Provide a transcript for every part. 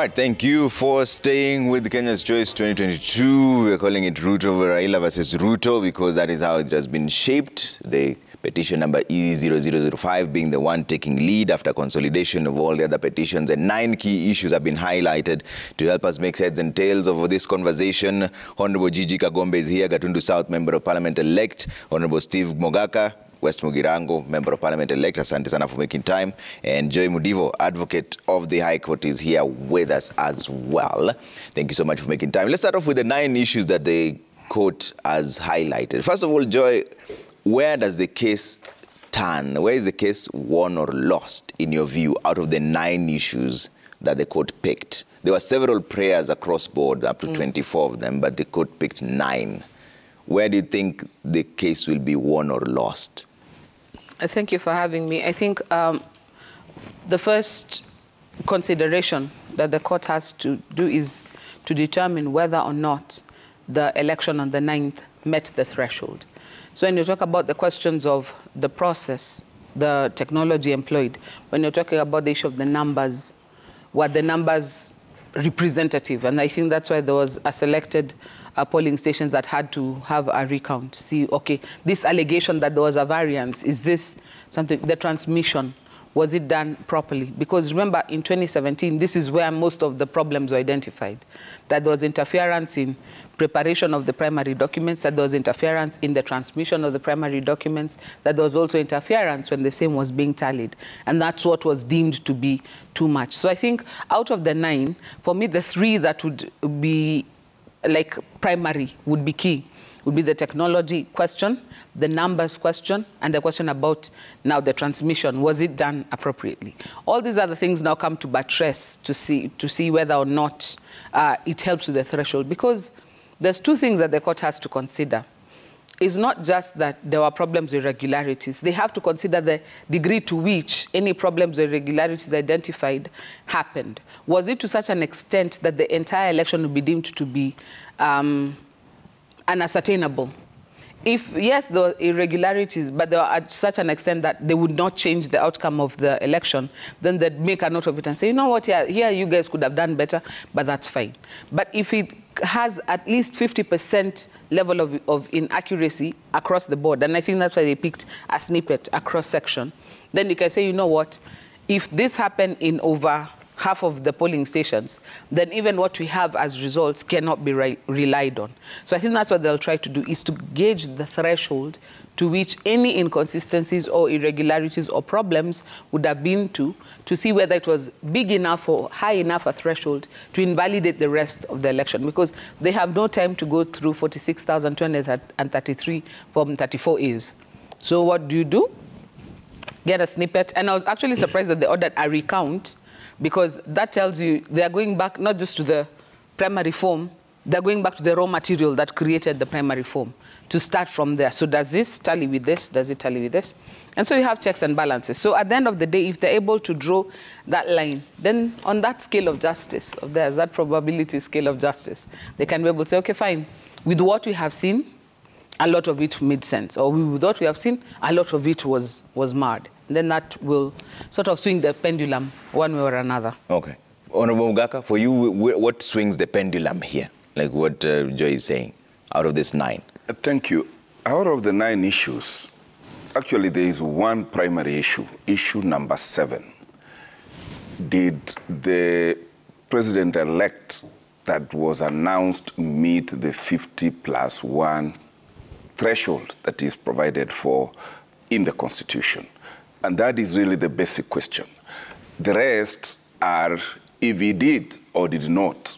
right, thank you for staying with Kenya's Choice 2022. We're calling it Ruto Railla versus Ruto because that is how it has been shaped. The petition number E0005 being the one taking lead after consolidation of all the other petitions, and 9 key issues have been highlighted. To help us make heads and tails of this conversation, Honorable Gigi Kagombe is here, Gatundu South Member of Parliament-elect, Honorable Steve Mogaka, West Mugirango, Member of Parliament-elect, asante sana for making time, and Joy Mudivo, Advocate of the High Court, is here with us as well. Thank you so much for making time. Let's start off with the 9 issues that the court has highlighted. First of all, Joy, where does the case turn? Where is the case won or lost, in your view, out of the 9 issues that the court picked? There were several prayers across board, up to 24 of them, but the court picked 9. Where do you think the case will be won or lost? Thank you for having me. I think the first consideration that the court has to do is to determine whether or not the election on the 9th met the threshold. So when you talk about the questions of the process, the technology employed, when you're talking about the issue of the numbers, were the numbers representative? And I think that's why there was a selected polling stations that had to have a recount. See, okay, this allegation that there was a variance, is this something, the transmission, was it done properly? Because remember, in 2017, this is where most of the problems were identified. That there was interference in preparation of the primary documents, that there was interference in the transmission of the primary documents, that there was also interference when the same was being tallied. And that's what was deemed to be too much. So I think out of the 9, for me, the 3 that would be like primary would be key, would be the technology question, the numbers question, and the question about now the transmission. Was it done appropriately? All these other things now come to buttress to see whether or not it helps with the threshold. Because there's 2 things that the court has to consider. It's not just that there were problems with irregularities. They have to consider the degree to which any problems or irregularities identified happened. Was it to such an extent that the entire election would be deemed to be unascertainable? If, yes, there were irregularities, but they were at such an extent that they would not change the outcome of the election, then they'd make a note of it and say, you know what, here you guys could have done better, but that's fine. But if it has at least 50% level of inaccuracy across the board, and I think that's why they picked a snippet, a cross-section, then you can say, you know what, if this happened in over half of the polling stations, then even what we have as results cannot be relied on. So I think that's what they'll try to do, is to gauge the threshold to which any inconsistencies or irregularities or problems would have been to see whether it was big enough or high enough a threshold to invalidate the rest of the election, because they have no time to go through 46,233 Form 34As. So what do? Get a snippet. And I was actually surprised that they ordered a recount, because that tells you they are going back not just to the primary form, they're going back to the raw material that created the primary form to start from there. So does this tally with this? Does it tally with this? And so you have checks and balances. So at the end of the day, if they're able to draw that line, then on that scale of justice of theirs, that probability scale of justice, they can be able to say, okay, fine, with what we have seen, a lot of it made sense. Or with what we have seen, a lot of it was marred. Then that will sort of swing the pendulum one way or another. Okay. Honorable Mogaka, for you, what swings the pendulum here? Like what Joy is saying, out of this 9? Thank you. Out of the 9 issues, actually there is one primary issue, issue number 7. Did the president-elect that was announced meet the 50+1 threshold that is provided for in the Constitution? And that is really the basic question. The rest are if he did or did not,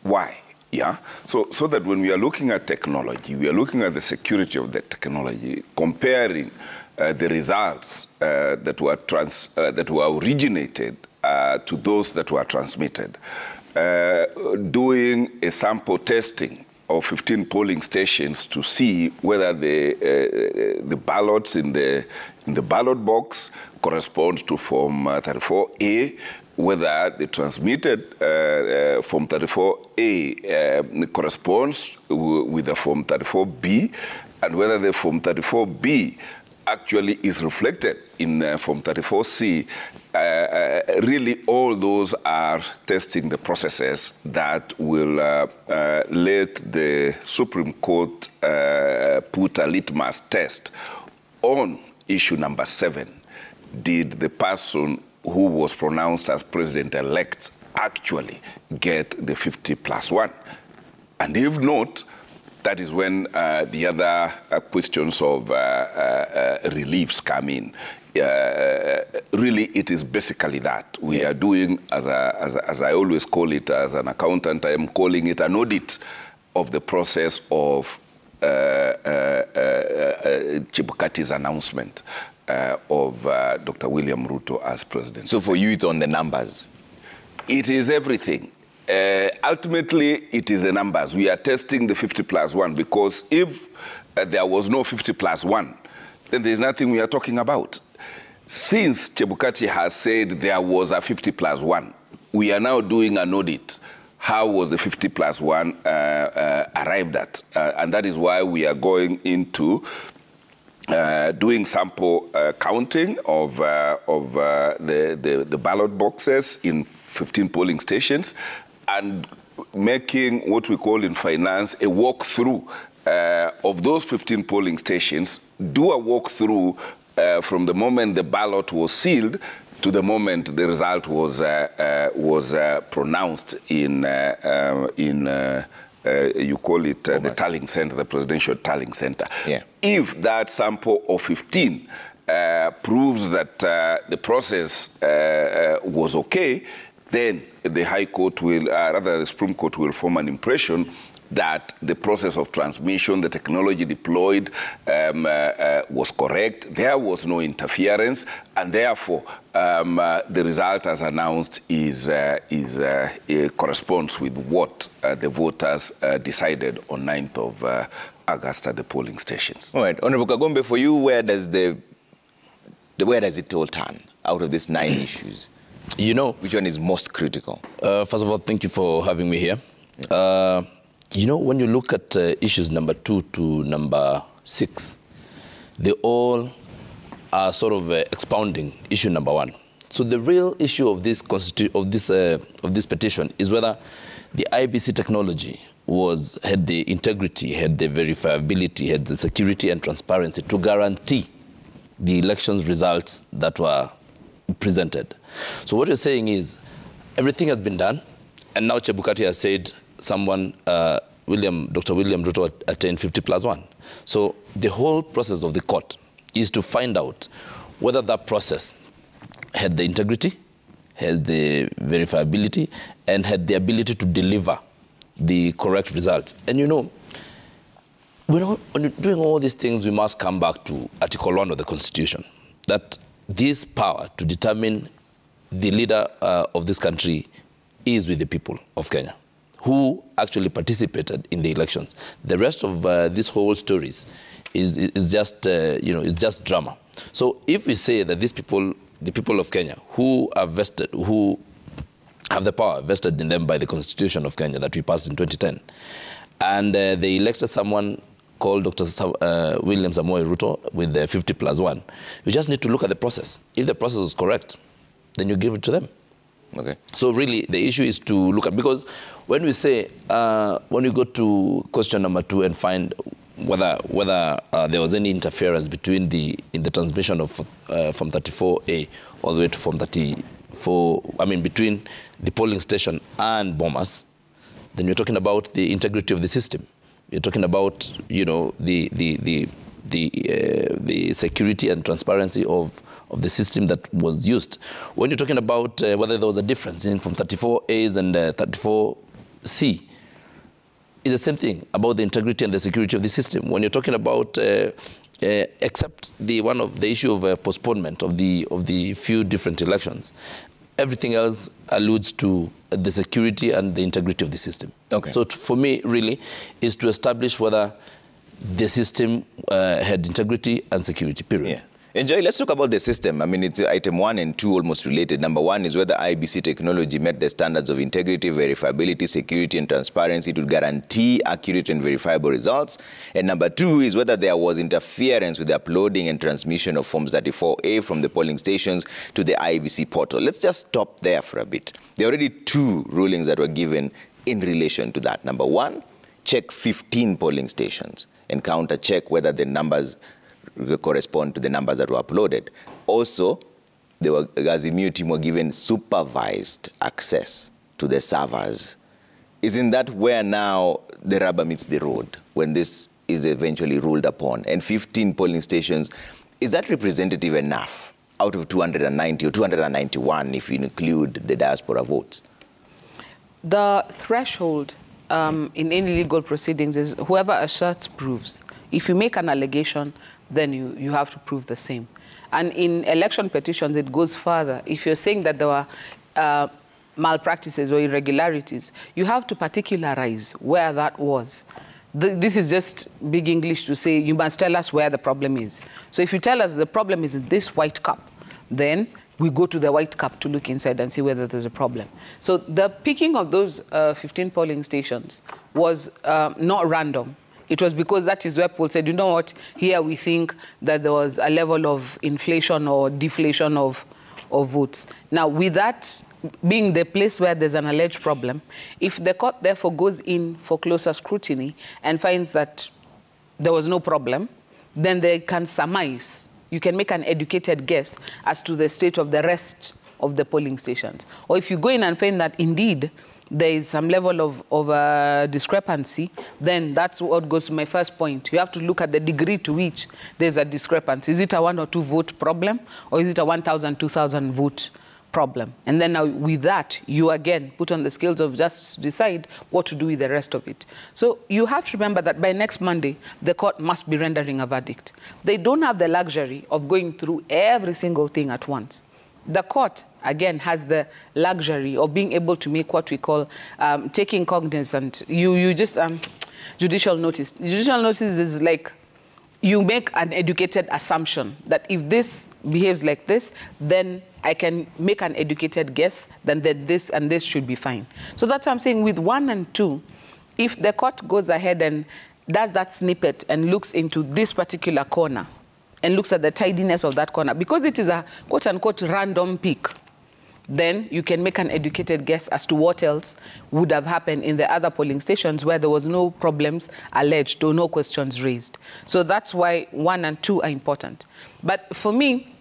why? Yeah? So that when we are looking at technology, we are looking at the security of the technology, comparing the results that were originated to those that were transmitted, doing a sample testing of 15 polling stations to see whether the ballots in the ballot box correspond to Form 34A, whether the transmitted Form 34A corresponds with the Form 34B, and whether the Form 34B actually is reflected in Form 34C, really all those are testing the processes that will let the Supreme Court put a litmus test on issue number 7. Did the person who was pronounced as president-elect actually get the 50+1? And if not, that is when the other questions of reliefs come in. Really, it is basically that. We are doing, as I always call it, as an accountant, I am calling it an audit of the process of Chebukati's announcement of Dr. William Ruto as president. So for you, it's on the numbers? It is everything. Ultimately, it is the numbers. We are testing the 50+1 because if there was no 50+1, then there's nothing we are talking about. Since Chebukati has said there was a 50+1, we are now doing an audit. How was the 50+1 arrived at? And that is why we are going into doing sample counting of the ballot boxes in 15 polling stations and making what we call in finance a walkthrough of those 15 polling stations, do a walkthrough from the moment the ballot was sealed to the moment the result was pronounced in you call it the tallying center, the presidential tallying center. Yeah. If that sample of 15 proves that the process was okay, then the High Court will, rather the Supreme Court will form an impression that the process of transmission, the technology deployed was correct. There was no interference, and therefore the result as announced corresponds with what the voters decided on 9th of August at the polling stations. All right, Honorable Kagombe, for you, where does it all turn out of these 9 issues? You know, which one is most critical? First of all, thank you for having me here. Yeah. You know, when you look at issues number 2 to number 6, they all are sort of expounding issue number 1. So the real issue of this petition is whether the IBC technology had the integrity, had the verifiability, had the security and transparency to guarantee the elections results that were presented. So what you're saying is everything has been done, and now Chebukati has said someone, Dr. William Ruto attained 50+1. So the whole process of the court is to find out whether that process had the integrity, had the verifiability, and had the ability to deliver the correct results. And you know, when you're doing all these things, we must come back to Article 1 of the Constitution, that this power to determine the leader of this country is with the people of Kenya, who actually participated in the elections. The rest of this whole stories is just, is just drama. So if we say that these people, the people of Kenya, who are vested, who have the power vested in them by the Constitution of Kenya that we passed in 2010, and they elected someone called Dr. William Samoei Ruto with the 50+1, you just need to look at the process. If the process is correct, then you give it to them. Okay. So really, the issue is to look at, because when we say, when we go to question number 2 and find whether there was any interference between in the transmission of from 34A all the way to Form 34, between the polling station and Bomas, then you're talking about the integrity of the system. You're talking about, the security and transparency of the system that was used. When you're talking about whether there was a difference from 34As and 34C, it's the same thing about the integrity and the security of the system. When you're talking about, except the issue of postponement of the few different elections, everything else alludes to the security and the integrity of the system. Okay. So for me, really, is to establish whether the system had integrity and security, period. Yeah. And Joy, let's talk about the system. I mean, it's item 1 and 2 almost related. Number 1 is whether IBC technology met the standards of integrity, verifiability, security, and transparency to guarantee accurate and verifiable results. And number 2 is whether there was interference with the uploading and transmission of Forms 34A from the polling stations to the IBC portal. Let's just stop there for a bit. There are already 2 rulings that were given in relation to that. Number 1, check 15 polling stations and counter-check whether the numbers correspond to the numbers that were uploaded. Also, the Azimio team were given supervised access to the servers. Isn't that where now the rubber meets the road, when this is eventually ruled upon? And 15 polling stations, is that representative enough out of 290 or 291 if you include the diaspora votes? The threshold in any legal proceedings is whoever asserts proves. If you make an allegation, then you have to prove the same. And in election petitions, it goes further. If you're saying that there were malpractices or irregularities, you have to particularize where that was. This is just big English to say you must tell us where the problem is. So if you tell us the problem is in this white cup, then we go to the white cup to look inside and see whether there's a problem. So the picking of those 15 polling stations was not random. It was because that is where people said, you know what, here we think that there was a level of inflation or deflation of votes. Now, with that being the place where there's an alleged problem, if the court therefore goes in for closer scrutiny and finds that there was no problem, then they can surmise. You can make an educated guess as to the state of the rest of the polling stations. Or if you go in and find that indeed there is some level of discrepancy, then that's what goes to my first point. You have to look at the degree to which there's a discrepancy. Is it a 1 or 2 vote problem, or is it a 1,000, 2,000 vote problem? And then now with that, you again put on the scales of justice to decide what to do with the rest of it. So you have to remember that by next Monday, the court must be rendering a verdict. They don't have the luxury of going through every single thing at once. The court, again, has the luxury of being able to make what we call taking cognizance. You just, judicial notice. Judicial notice is like you make an educated assumption that if this behaves like this, then I can make an educated guess then that this and this should be fine. So that's what I'm saying with 1 and 2, if the court goes ahead and does that snippet and looks into this particular corner, and looks at the tidiness of that corner, because it is a quote-unquote random pick, then you can make an educated guess as to what else would have happened in the other polling stations where there was no problems alleged or no questions raised. So that's why 1 and 2 are important. But for me,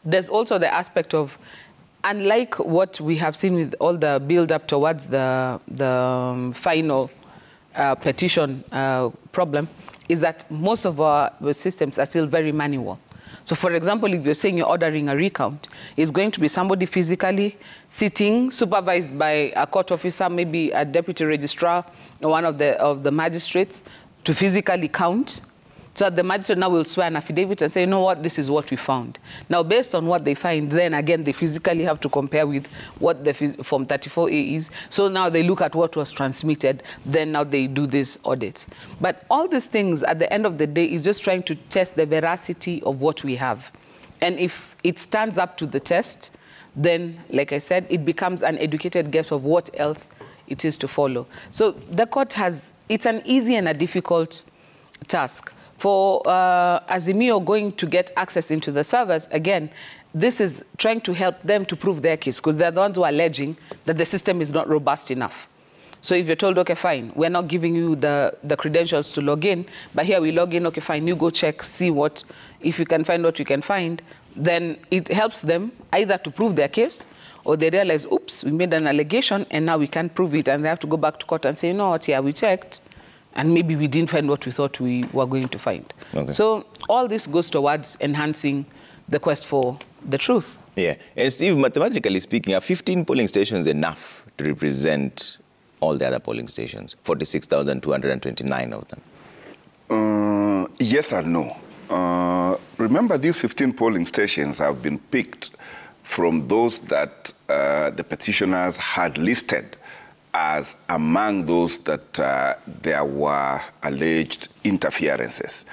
there's also the aspect of, unlike what we have seen with all the build-up towards the final petition problem, is that most of our systems are still very manual. So, for example, if you're saying you're ordering a recount, it's going to be somebody physically sitting, supervised by a court officer, maybe a deputy registrar or one of the magistrates, to physically count. So the magistrate now will swear an affidavit and say, you know what, this is what we found. Now, based on what they find, then again, they physically have to compare with what the Form 34A is. So now they look at what was transmitted, then now they do these audits. But all these things, at the end of the day, is just trying to test the veracity of what we have. And if it stands up to the test, then, like I said, it becomes an educated guess of what else it is to follow. So the court has, it's an easy and a difficult task. For Azimio going to get access into the servers, again, this is trying to help them to prove their case, because they're the ones who are alleging that the system is not robust enough. So if you're told, okay, fine, we're not giving you the credentials to log in, but here we log in, okay, fine, you go check, see what, if you can find what you can find, then it helps them either to prove their case, or they realize, oops, we made an allegation, and now we can't prove it, and they have to go back to court and say, you know what, yeah, we checked, and maybe we didn't find what we thought we were going to find. Okay. So all this goes towards enhancing the quest for the truth. Yeah. And Steve, mathematically speaking, are 15 polling stations enough to represent all the other polling stations, 46,229 of them? Yes and no. Remember, these 15 polling stations have been picked from those that the petitioners had listed as among those that there were alleged interferences.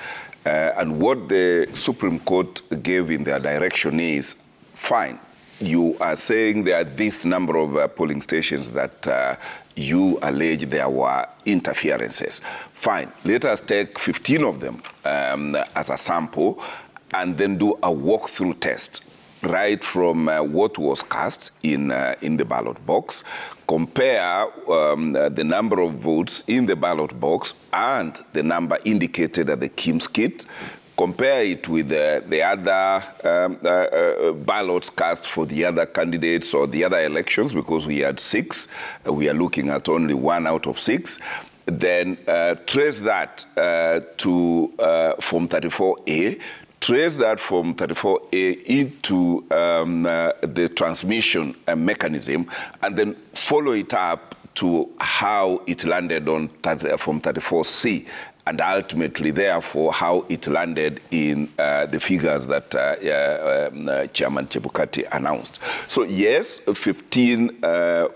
And what the Supreme Court gave in their direction is, fine, you are saying there are this number of polling stations that you allege there were interferences. Fine, let us take 15 of them as a sample and then do a walkthrough test, right from what was cast in the ballot box, compare the number of votes in the ballot box and the number indicated at the Kim's kit, compare it with the other ballots cast for the other candidates or the other elections, because we had 6. We are looking at only 1 out of 6. Then trace that to Form 34A, trace that from 34A into the transmission mechanism, and then follow it up to how it landed on Form 34C, and ultimately, therefore, how it landed in the figures that Chairman Chebukati announced. So, yes, 15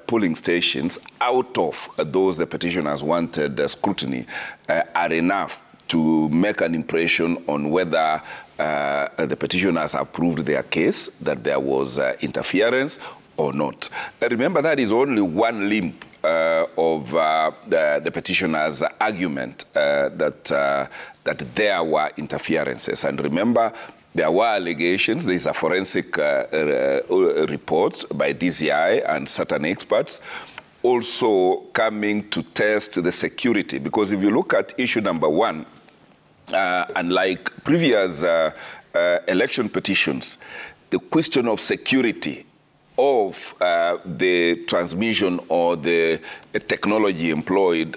polling stations out of those the petitioners wanted scrutiny are enough to make an impression on whether the petitioners have proved their case, that there was interference or not. Remember, that is only one limb of the petitioner's argument that there were interferences. And remember, there were allegations. There is a forensic report by DCI and certain experts also coming to test the security. Because if you look at issue number 1, unlike previous election petitions, the question of security of the transmission or the technology employed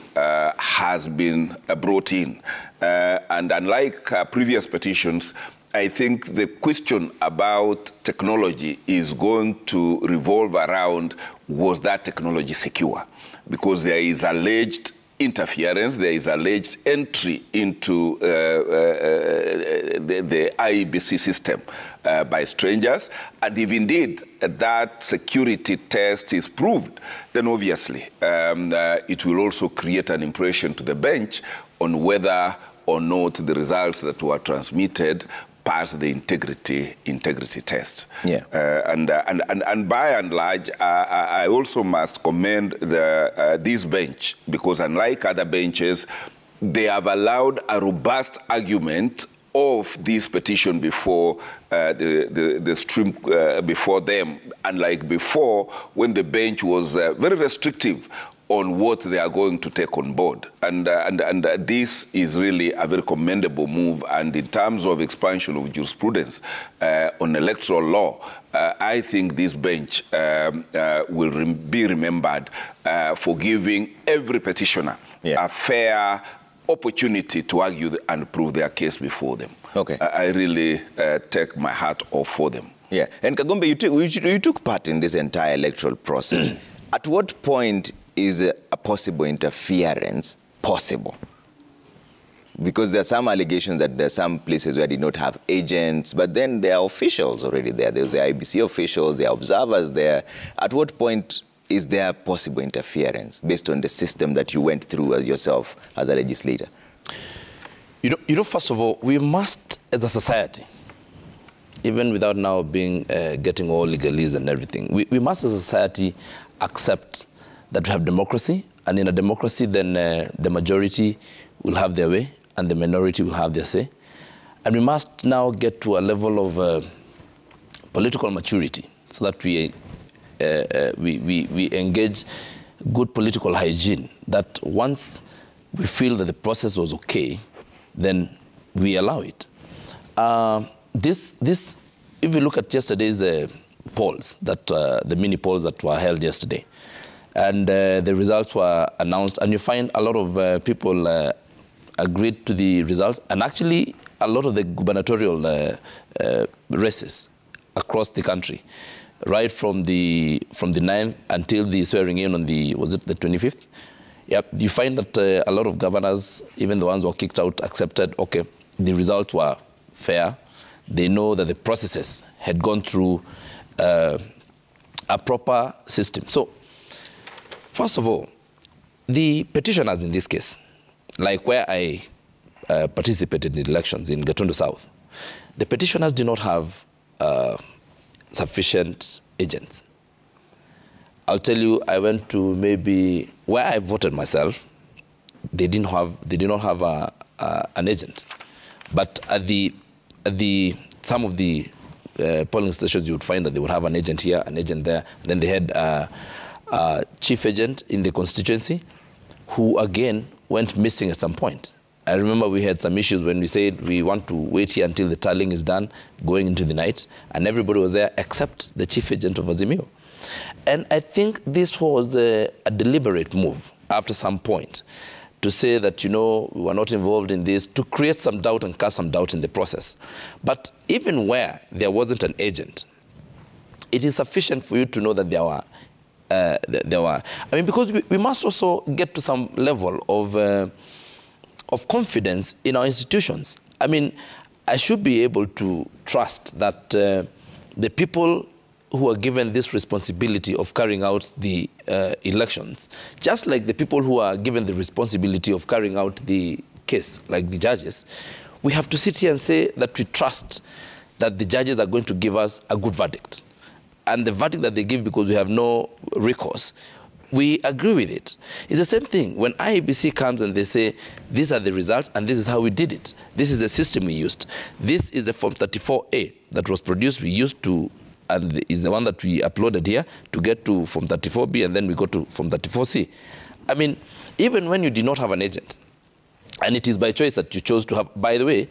has been brought in. And unlike previous petitions, I think the question about technology is going to revolve around, was that technology secure? Because there is alleged interference, there is alleged entry into the IEBC system by strangers, and if indeed that security test is proved, then obviously it will also create an impression to the bench on whether or not the results that were transmitted pass the integrity test. Yeah. And by and large, I also must commend this bench, because unlike other benches, they have allowed a robust argument of this petition before the stream before them, unlike before when the bench was very restrictive on what they are going to take on board. And this is really a very commendable move. And in terms of expansion of jurisprudence on electoral law, I think this bench will be remembered for giving every petitioner a fair opportunity to argue and prove their case before them. Okay. I really take my hat off for them. Yeah. And Kagombe, you took part in this entire electoral process. At what point is a possible interference possible? Because there are some allegations that there are some places where they did not have agents, but then there are officials already there. There's the IBC officials, there are observers there. At what point is there possible interference based on the system that you went through as yourself as a legislator? You know, first of all, we must, as a society, even without now being getting all legalese and everything, we must as a society accept that we have democracy, and in a democracy, then the majority will have their way and the minority will have their say. And we must now get to a level of political maturity so that we engage good political hygiene, that once we feel that the process was okay, then we allow it. If you look at yesterday's polls, the mini polls that were held yesterday, and the results were announced, and you find a lot of people agreed to the results, and actually a lot of the gubernatorial races across the country, right from the 9th until the swearing in on the, was it the 25th? Yep, you find that a lot of governors, even the ones who were kicked out, accepted, okay, the results were fair. They know that the processes had gone through a proper system. So, first of all, the petitioners in this case, like where I participated in the elections in Gatundu South. The petitioners did not have sufficient agents. I'll tell you, I went to maybe where I voted myself. They did not have an agent, but at some of the polling stations, you would find that they would have an agent here, an agent there. Then they had a chief agent in the constituency, who again went missing at some point. I remember we had some issues when we said we want to wait here until the tallying is done, going into the night, and everybody was there except the chief agent of Azimio. And I think this was a deliberate move after some point to say that, you know, we were not involved in this, to create some doubt and cast some doubt in the process. But even where there wasn't an agent, it is sufficient for you to know that there were, I mean, because we must also get to some level of confidence in our institutions. I mean, I should be able to trust that the people who are given this responsibility of carrying out the elections, just like the people who are given the responsibility of carrying out the case, like the judges, we have to sit here and say that we trust that the judges are going to give us a good verdict. And the verdict that they give, because we have no recourse, we agree with it. It's the same thing when IEBC comes and they say, these are the results and this is how we did it. This is the system we used. This is the Form 34A that was produced, we used to, and is the one that we uploaded here to get to Form 34B, and then we go to Form 34C. I mean, even when you did not have an agent, and it is by choice that you chose to have, by the way,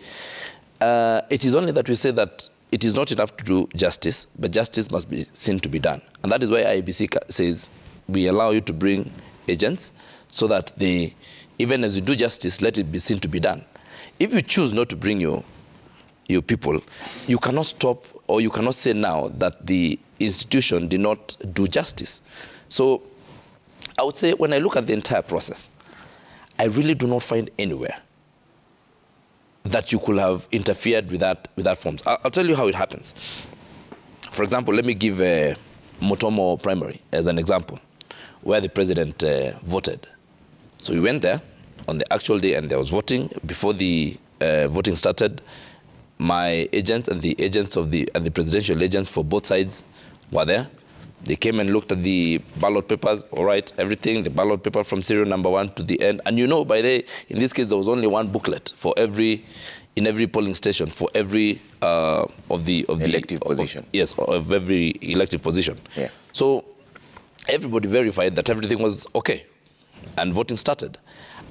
it is only that we say that it is not enough to do justice, but justice must be seen to be done. And that is why IEBC says we allow you to bring agents so that they, even as you do justice, let it be seen to be done. If you choose not to bring your people, you cannot stop, or you cannot say now that the institution did not do justice. So I would say when I look at the entire process, I really do not find anywhere that you could have interfered with that forms. I'll tell you how it happens. For example, let me give Motomo Primary as an example, where the president voted. So we went there on the actual day and there was voting. Before the voting started, my agents and the agents of the presidential agents for both sides were there. They came and looked at the ballot papers. All right, everything, the ballot paper from serial number 1 to the end. And you know, in this case, there was only one booklet for in every polling station for every of the elective position. Yes, of every elective position. Yeah. So everybody verified that everything was okay, and voting started.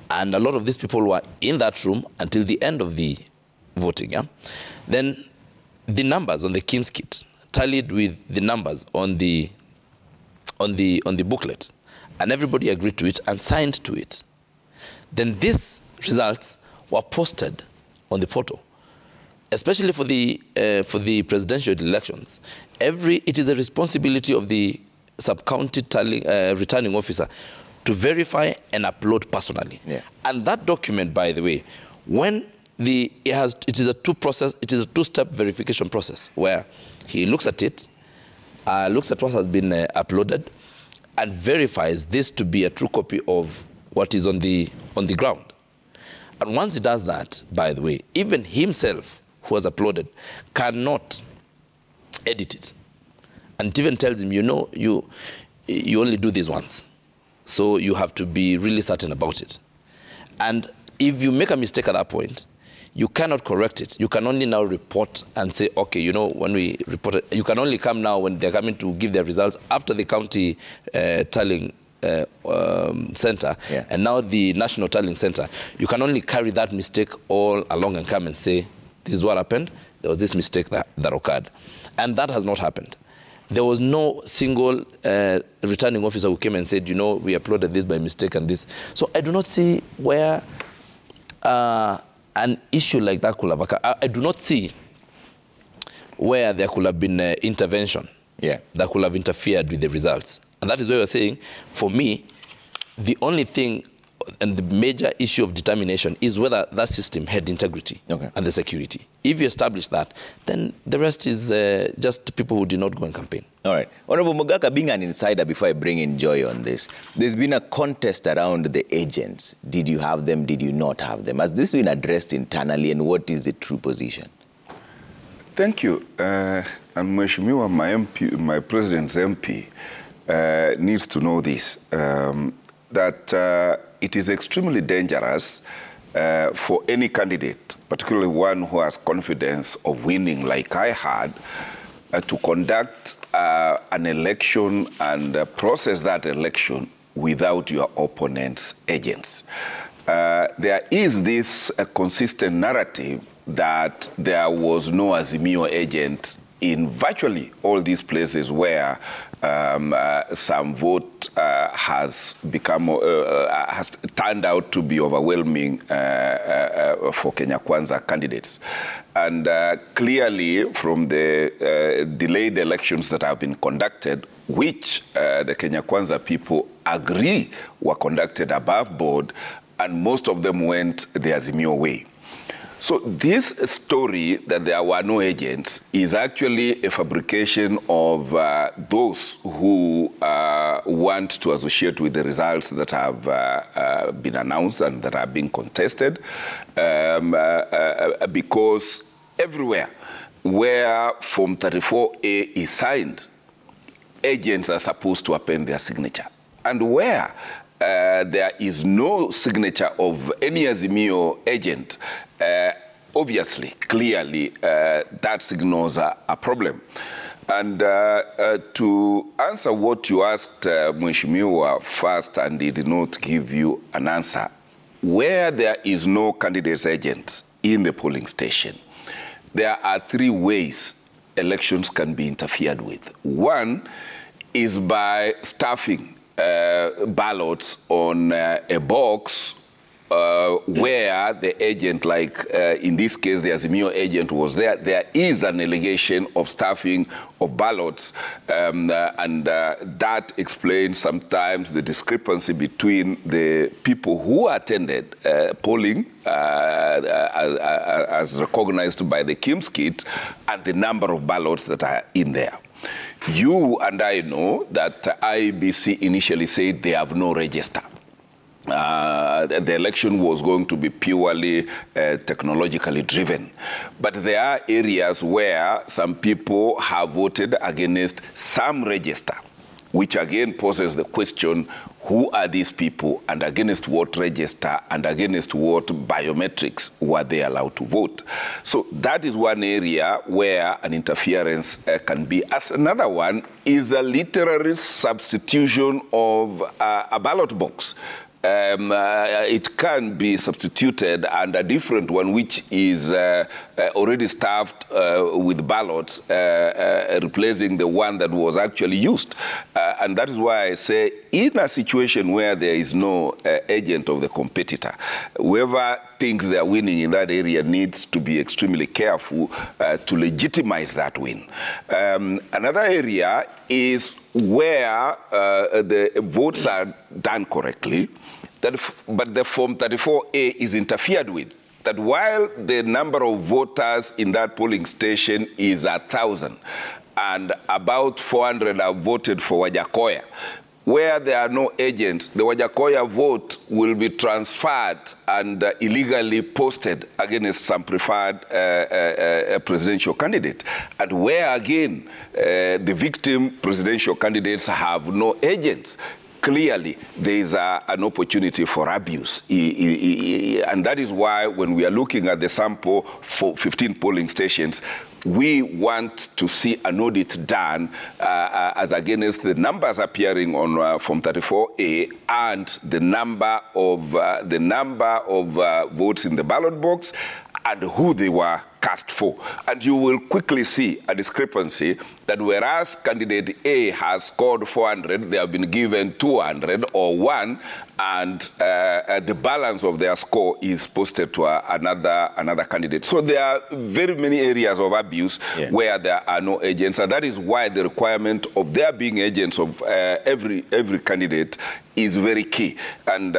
And a lot of these people were in that room until the end of the voting. Yeah. Then the numbers on the Kim's kit tallied with the numbers on the booklet, and everybody agreed to it and signed to it. Then these results were posted on the portal, especially for the presidential elections. It is a responsibility of the sub-county returning officer to verify and upload personally. Yeah. And that document, by the way, when it is a two-step verification process where he looks at it, looks at what has been uploaded, and verifies this to be a true copy of what is on the ground. And once he does that, by the way, even himself who has uploaded cannot edit it. And it even tells him, you know, you only do this once. So you have to be really certain about it. And if you make a mistake at that point, you cannot correct it. You can only now report and say, okay, you know, when we report it, you can only come now when they're coming to give their results after the county tallying center, yeah, and now the national tallying center. You can only carry that mistake all along and come and say, this is what happened. There was this mistake that occurred. And that has not happened. There was no single returning officer who came and said, you know, we uploaded this by mistake and this. So I do not see where an issue like that could have occurred. I do not see where there could have been intervention, yeah, that could have interfered with the results. And that is why we're saying, for me, the only thing and the major issue of determination is whether that system had integrity and the security. If you establish that, then the rest is just people who did not go and campaign. All right. Honorable Mogaka, being an insider, before I bring in Joy on this, there's been a contest around the agents. Did you have them? Did you not have them? Has this been addressed internally, and what is the true position? Thank you. And Mheshimiwa, my president's MP, needs to know this, that it is extremely dangerous for any candidate, particularly one who has confidence of winning like I had, to conduct an election and process that election without your opponent's agents. There is this consistent narrative that there was no Azimio agent in virtually all these places where some vote has turned out to be overwhelming for Kenya Kwanza candidates. And clearly from the delayed elections that have been conducted, which the Kenya Kwanza people agree were conducted above board, and most of them went the Azimio way. So this story that there were no agents is actually a fabrication of those who want to associate with the results that have been announced and that are being contested, because everywhere where Form 34A is signed, agents are supposed to append their signature. And where there is no signature of any Azimio agent, obviously, clearly, that signals a problem. And to answer what you asked Mheshimiwa first, and he did not give you an answer, where there is no candidate's agent in the polling station, there are three ways elections can be interfered with. One is by stuffing ballots on a box where the agent, like in this case, the Azimio agent was there. There is an allegation of stuffing of ballots, and that explains sometimes the discrepancy between the people who attended polling as recognized by the KIMS kit and the number of ballots that are in there. You and I know that IEBC initially said they have no register. The election was going to be purely technologically driven. But there are areas where some people have voted against some register, which again poses the question, who are these people and against what register and against what biometrics were they allowed to vote? So that is one area where an interference can be. As another one is a literary substitution of a ballot box. It can be substituted and a different one which is already stuffed with ballots, replacing the one that was actually used. And that is why I say in a situation where there is no agent of the competitor, whoever thinks they are winning in that area needs to be extremely careful to legitimize that win. Another area is where the votes are done correctly, but the Form 34A is interfered with. That while the number of voters in that polling station is 1,000, and about 400 have voted for Wajakoya, where there are no agents, the Wajakoya vote will be transferred and illegally posted against some preferred presidential candidate. And where, again, the victim presidential candidates have no agents, clearly there is an opportunity for abuse. And that is why when we are looking at the sample for 15 polling stations, we want to see an audit done as against the numbers appearing on Form 34A and the number of votes in the ballot box and who they were cast for. And you will quickly see a discrepancy that whereas candidate A has scored 400, they have been given 200 or 1, and the balance of their score is posted to another candidate. So there are very many areas of abuse where there are no agents, and that is why the requirement of there being agents of every candidate is very key. And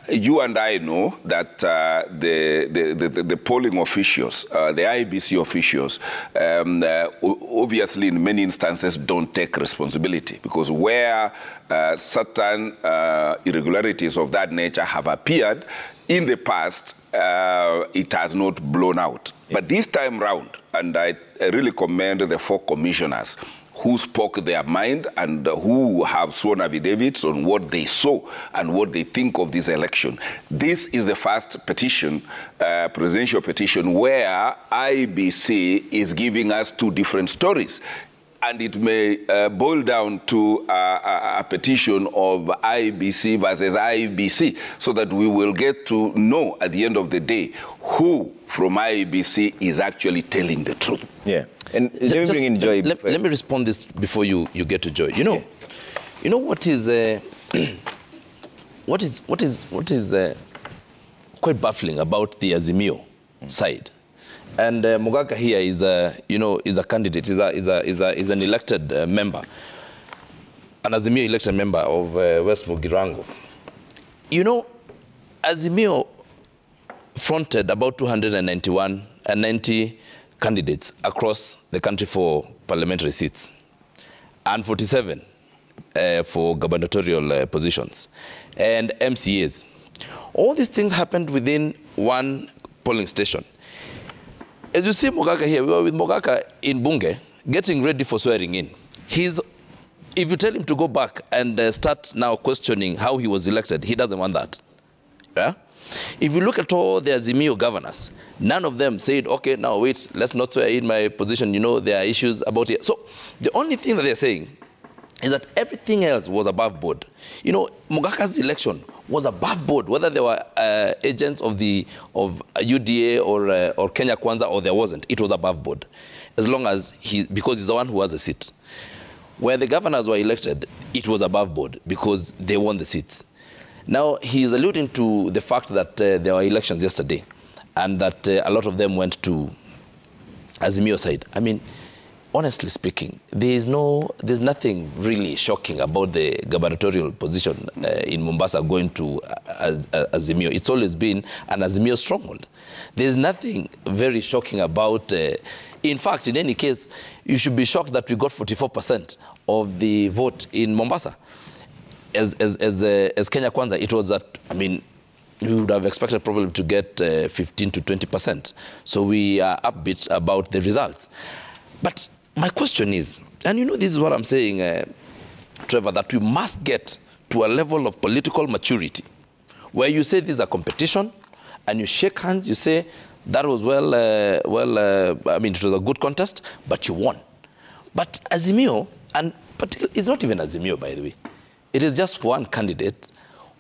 you and I know that the polling officials, the IBC officials, obviously in many instances don't take responsibility, because where certain irregularities of that nature have appeared in the past, it has not blown out. Yeah. But this time round, and I really commend the 4 commissioners who spoke their mind and who have sworn affidavits on what they saw and what they think of this election. This is the first petition, presidential petition, where IBC is giving us 2 different stories. And it may boil down to a petition of IBC versus IBC, so that we will get to know at the end of the day who from IBC is actually telling the truth. Yeah. And let me bring in Joy. Let me respond this before you get to Joy. You know what is quite baffling about the Azimio side. And Mogaka here is a candidate, is an elected member, an Azimio elected member of West Mugirango. You know, Azimio fronted about 290 candidates across the country for parliamentary seats, and 47 for gubernatorial positions, and MCAs. All these things happened within one polling station. As you see Mogaka here, we were with Mogaka in Bunge, getting ready for swearing in. If you tell him to go back and start now questioning how he was elected, he doesn't want that. Yeah? If you look at all the Azimio governors, none of them said, okay, now wait, let's not swear in my position, there are issues about it. So the only thing that they're saying is that everything else was above board. Mogaka's election was above board, whether there were agents of UDA or Kenya Kwanza or there wasn't, it was above board. As long as because he's the one who has a seat. Where the governors were elected, it was above board because they won the seats. Now, he's alluding to the fact that there were elections yesterday and that a lot of them went to Azimio side. I mean, honestly speaking, there's nothing really shocking about the gubernatorial position in Mombasa going to Azimio. It's always been an Azimio stronghold. There's nothing very shocking about. In fact, in any case, you should be shocked that we got 44% of the vote in Mombasa. As Kenya Kwanza, it was that, I mean, we would have expected probably to get 15 to 20%. So we are upbeat about the results. But my question is, and this is what I'm saying, Trevor, that we must get to a level of political maturity where you say this is a competition and you shake hands, you say that was I mean, it was a good contest, but you won. But Azimio, and particularly, it's not even Azimio, by the way. It is just one candidate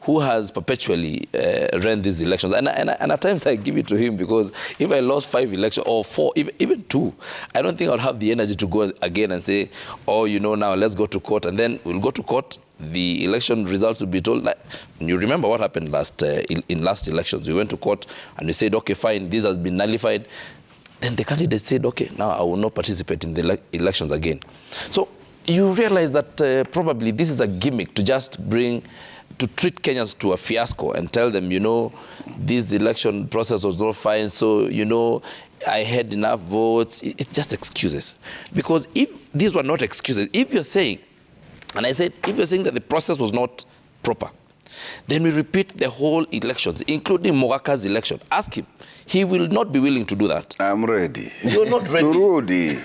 who has perpetually ran these elections. And at times I give it to him because if I lost 5 elections or 4, even 2, I don't think I'll have the energy to go again and say, oh, now let's go to court. And then we'll go to court. The election results will be told. Like, you remember what happened in last elections. We went to court and we said, okay, fine, this has been nullified. Then the candidate said, okay, now I will not participate in the elections again. So you realize that probably this is a gimmick to just to treat Kenyans to a fiasco and tell them, this election process was not fine, so, I had enough votes. It's just excuses. Because if these were not excuses, if you're saying, and I said, if you're saying that the process was not proper, then we repeat the whole elections, including Mogaka's election. Ask him. He will not be willing to do that. I'm ready. You're not ready. Rudy.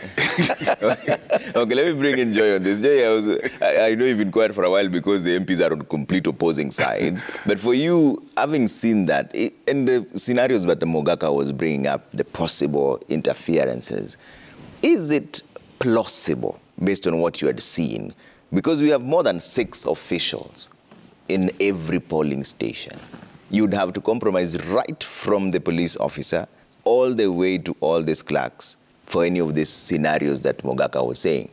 Okay, let me bring in Joy on this. Joy, I know you've been quiet for a while because the MPs are on complete opposing sides. But for you, having seen that, and the scenarios that the Mogaka was bringing up, the possible interferences, is it plausible based on what you had seen? Because we have more than 6 officials in every polling station. You'd have to compromise right from the police officer all the way to all these clerks for any of these scenarios that Mogaka was saying.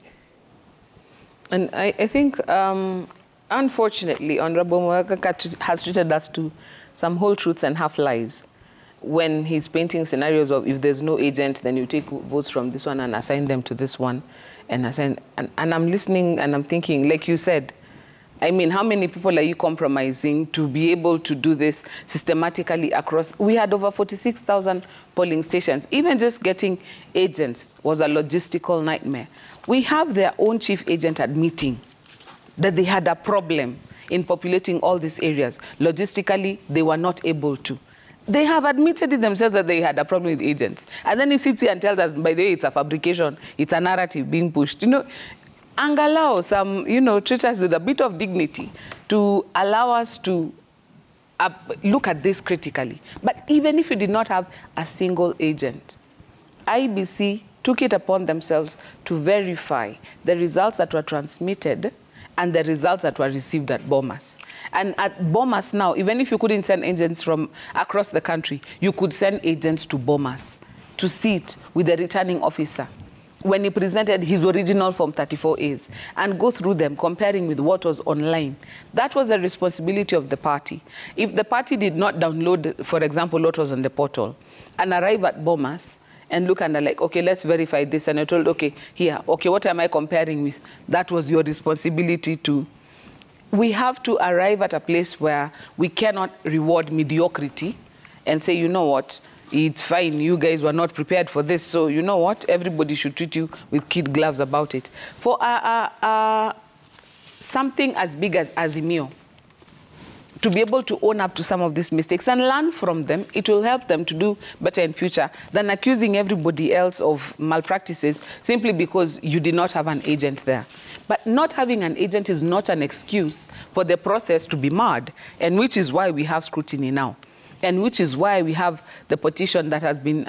And I think, unfortunately, Honorable Mogaka has treated us to some whole truths and half lies when he's painting scenarios of if there's no agent, then you take votes from this one and assign them to this one. And I'm listening and I'm thinking, like you said, I mean, how many people are you compromising to be able to do this systematically across? We had over 46,000 polling stations. Even just getting agents was a logistical nightmare. We have their own chief agent admitting that they had a problem in populating all these areas. Logistically, they were not able to. They have admitted it themselves that they had a problem with agents. And then he sits here and tells us, by the way, it's a fabrication, it's a narrative being pushed. You know, allow some, treat us with a bit of dignity to allow us to look at this critically. But even if you did not have a single agent, IBC took it upon themselves to verify the results that were transmitted and the results that were received at Bomas. And at Bomas now, even if you couldn't send agents from across the country, you could send agents to Bomas to sit with the returning officer when he presented his original Form 34As and go through them, comparing with what was online. That was the responsibility of the party. If the party did not download, for example, what was on the portal, and arrive at Bomas, and look and like, okay, let's verify this. And I told, okay, here, okay, what am I comparing with? That was your responsibility too. We have to arrive at a place where we cannot reward mediocrity and say, you know what, it's fine, you guys were not prepared for this, so you know what, everybody should treat you with kid gloves about it. For something as big as Azimio to be able to own up to some of these mistakes and learn from them, it will help them to do better in future than accusing everybody else of malpractices simply because you did not have an agent there. But not having an agent is not an excuse for the process to be marred, and which is why we have scrutiny now. And which is why we have the petition that has been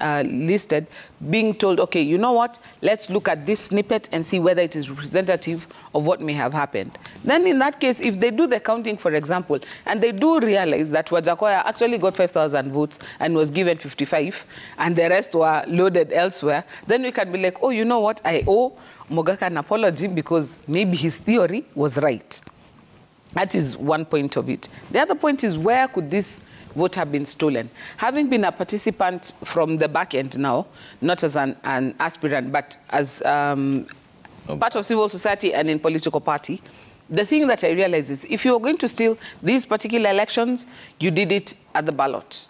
listed being told, okay, you know what, let's look at this snippet and see whether it is representative of what may have happened. Then in that case, if they do the counting, for example, and they do realize that Wajakoya actually got 5,000 votes and was given 55, and the rest were loaded elsewhere, then we can be like, oh, you know what, I owe Mogaka an apology because maybe his theory was right. That is one point of it. The other point is, where could this vote have been stolen? Having been a participant from the back end now, not as an aspirant, but as part of civil society and in political party, the thing that I realize is, if you were going to steal these particular elections, you did it at the ballot.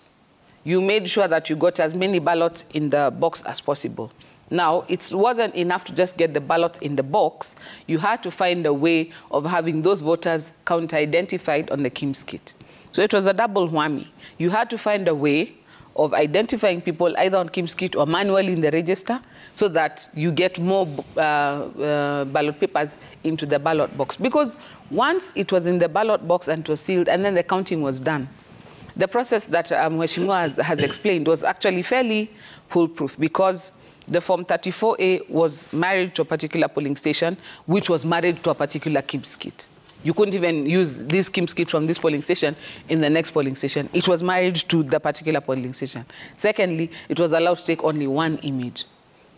You made sure that you got as many ballots in the box as possible. Now, it wasn't enough to just get the ballot in the box. You had to find a way of having those voters counter-identified on the KIMS kit. So it was a double whammy. You had to find a way of identifying people either on KIMS kit or manually in the register so that you get more ballot papers into the ballot box. Because once it was in the ballot box and it was sealed and then the counting was done, the process that Mheshimiwa has explained was actually fairly foolproof, because the Form 34A was married to a particular polling station, which was married to a particular KIMS kit. You couldn't even use this KIMS kit from this polling station in the next polling station. It was married to the particular polling station. Secondly, it was allowed to take only one image.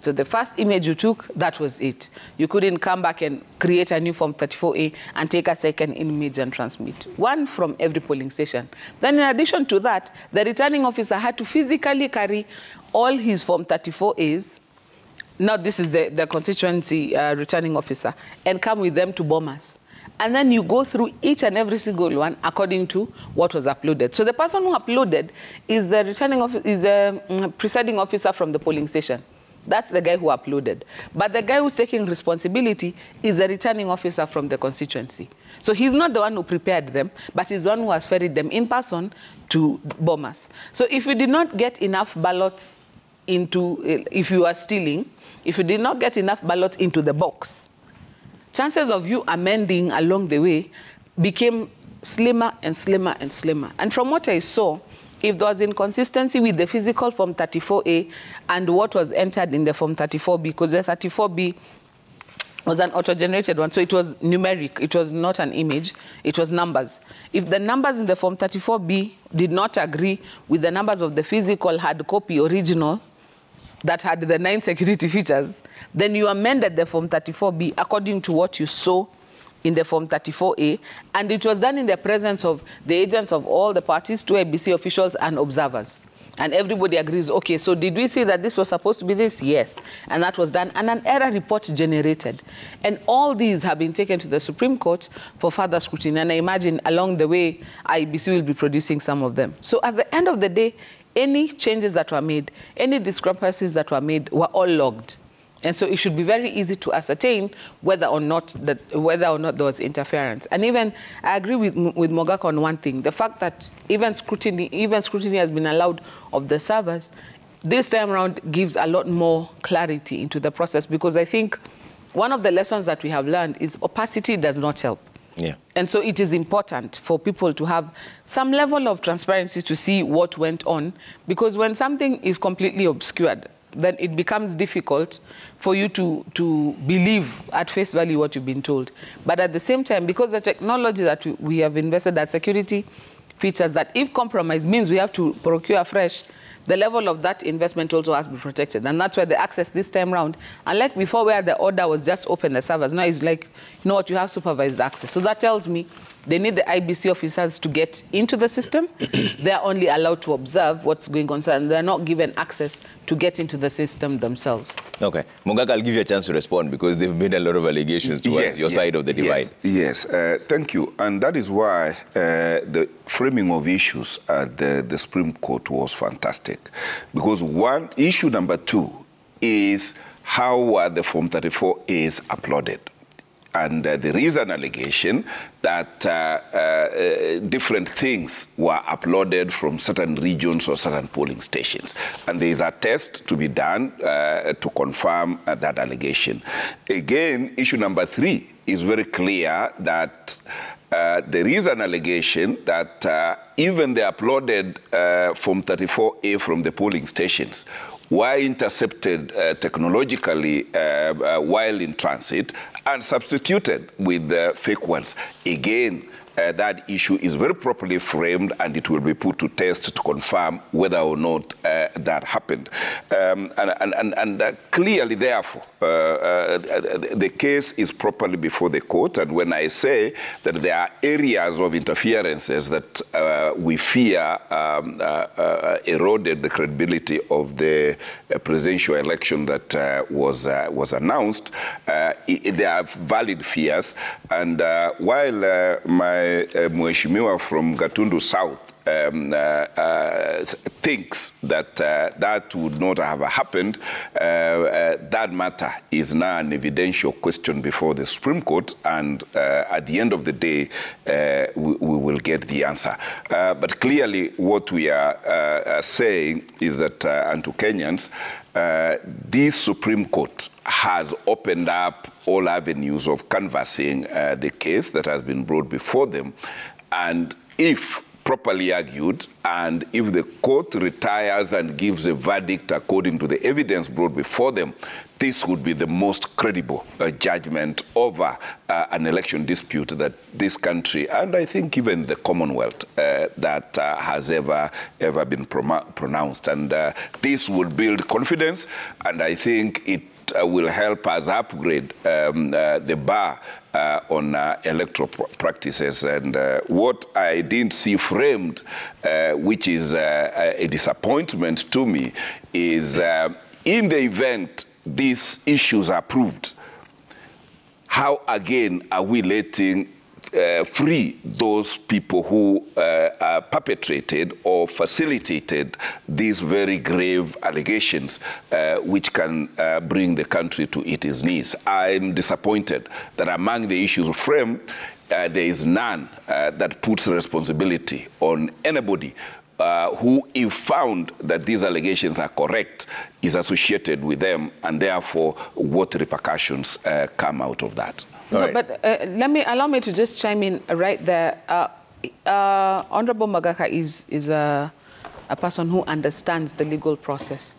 So the first image you took, that was it. You couldn't come back and create a new Form 34A and take a second image and transmit. One from every polling station. Then in addition to that, the returning officer had to physically carry all his Form 34As. Now this is the constituency returning officer, and come with them to Bomas. And then you go through each and every single one according to what was uploaded. So the person who uploaded is the presiding officer from the polling station. That's the guy who uploaded. But the guy who's taking responsibility is the returning officer from the constituency. So he's not the one who prepared them, but he's the one who has ferried them in person to Bomas. So if you did not get enough ballots into, if you are stealing, if you did not get enough ballots into the box, chances of you amending along the way became slimmer and slimmer and slimmer. And from what I saw, if there was inconsistency with the physical Form 34A and what was entered in the Form 34B, because the 34B was an auto-generated one, so it was numeric, it was not an image, it was numbers. If the numbers in the Form 34B did not agree with the numbers of the physical hard copy original that had the 9 security features, then you amended the Form 34B according to what you saw in the Form 34A, and it was done in the presence of the agents of all the parties, 2 IBC officials and observers. And everybody agrees, okay, so did we say that this was supposed to be this? Yes. And that was done. And an error report generated. And all these have been taken to the Supreme Court for further scrutiny. And I imagine along the way, IEBC will be producing some of them. So at the end of the day, any changes that were made, any discrepancies that were made were all logged. And so it should be very easy to ascertain whether or not there was interference. And even, I agree with Mogaka on one thing, the fact that even scrutiny has been allowed of the servers, this time around gives a lot more clarity into the process, because I think one of the lessons that we have learned is opacity does not help. Yeah. And so it is important for people to have some level of transparency to see what went on, because when something is completely obscured, then it becomes difficult for you to believe at face value what you've been told. But at the same time, because the technology that we have invested, that security features, that if compromised means we have to procure afresh, the level of that investment also has to be protected. And that's why the access this time around, unlike before where the order was just open the servers, now it's like, you know what, you have supervised access. So that tells me they need the IBC officers to get into the system. They're only allowed to observe what's going on, and they're not given access to get into the system themselves. Okay. Mogaka, I'll give you a chance to respond, because they've made a lot of allegations towards your side of the divide. Yes, thank you. And that is why the framing of issues at the Supreme Court was fantastic. Because issue number 2 is how were the Form 34As uploaded? And there is an allegation that different things were uploaded from certain regions or certain polling stations. And there is a test to be done to confirm that allegation. Again, issue number 3 is very clear that there is an allegation that even the uploaded Form 34A from the polling stations were intercepted technologically while in transit and substituted with fake ones. Again, that issue is very properly framed, and it will be put to test to confirm whether or not that happened. And clearly, therefore, the case is properly before the court. And when I say that there are areas of interferences that we fear eroded the credibility of the presidential election that was announced, there are valid fears. And while my Mheshimiwa from Gatundu South thinks that that would not have happened, that matter is now an evidential question before the Supreme Court, and at the end of the day, we will get the answer. But clearly, what we are saying is that, and to Kenyans, this Supreme Court has opened up all avenues of canvassing the case that has been brought before them. And if properly argued, and if the court retires and gives a verdict according to the evidence brought before them, this would be the most credible judgment over an election dispute that this country, and I think even the Commonwealth, that has ever been pronounced. And this will build confidence, and I think it will help us upgrade the bar on electoral practices. And what I didn't see framed, which is a disappointment to me, is in the event these issues are proved, how again are we letting free those people who perpetrated or facilitated these very grave allegations, which can bring the country to its knees? I'm disappointed that among the issues framed, there is none that puts responsibility on anybody who, if found that these allegations are correct, is associated with them, and therefore what repercussions come out of that. No, right. But allow me to just chime in right there. Honorable Mogaka is a person who understands the legal process.